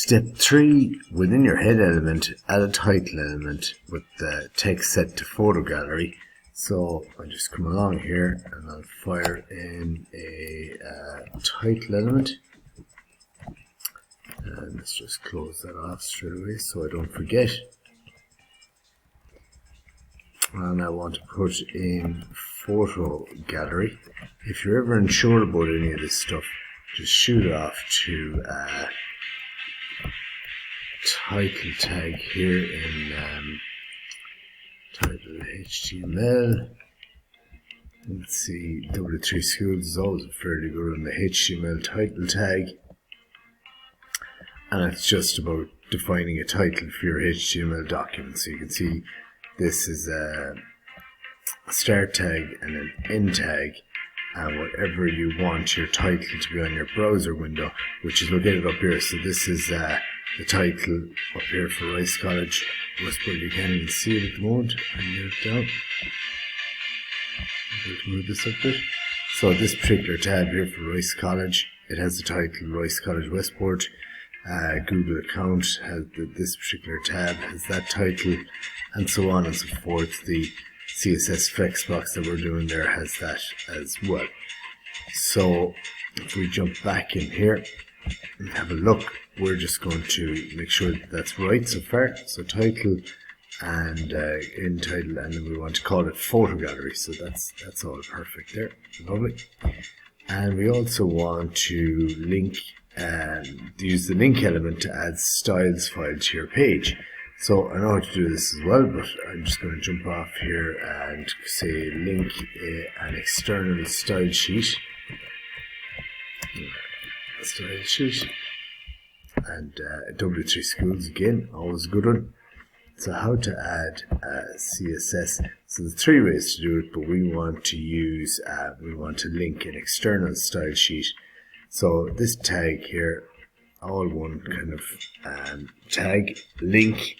Step 3, within your head element, add a title element with the text set to photo gallery. So I'll just come along here and I'll fire in a title element. And let's just close that off straight away so I don't forget. And I want to put in photo gallery. If you're ever unsure about any of this stuff, just shoot it off to title tag here in title HTML. Let's see, W3 Schools is always fairly good on the HTML title tag, and it's just about defining a title for your HTML document. So you can see this is a start tag and an end tag, and whatever you want your title to be on your browser window, which is located up here. So this is the title up here for Rice College. Westport. You can't even see it at the moment. And move it down. I'm going to move this up a bit. So this particular tab here for Rice College, it has the title Rice College Westport. Google account has this particular tab has that title, and so on and so forth. The CSS Flexbox that we're doing there has that as well. So if we jump back in here and have a look, we're just going to make sure that that's right so far. So title and in title, and then we want to call it photo gallery. So that's all perfect there. Lovely. And we also want to link and use the link element to add styles file to your page. So I know how to do this as well, but I'm just going to jump off here and say link an external style sheet. And W3 Schools again, always a good one. So how to add CSS. So there's 3 ways to do it, but we want to use we want to link an external style sheet. So this tag here, all one kind of tag, link,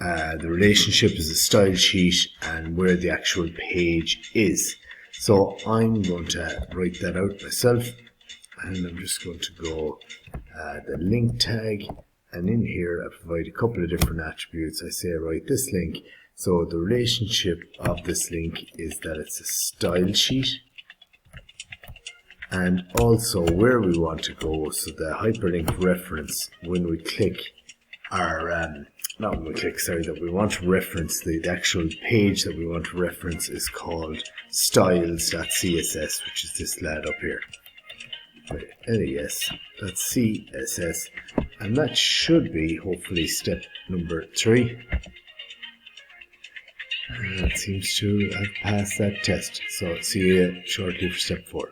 the relationship is a style sheet and where the actual page is. So I'm going to write that out myself, and I'm just going to go the link tag, and in here I provide a couple of different attributes. I say I write this link, so the relationship of this link is that it's a style sheet, and also where we want to go. So the hyperlink reference, when we click our not when we click, sorry, that we want to reference, the actual page that we want to reference is called styles.css, which is this lad up here. LES.css, and that should be hopefully step number 3. And that seems to have passed that test. So see you shortly for step 4.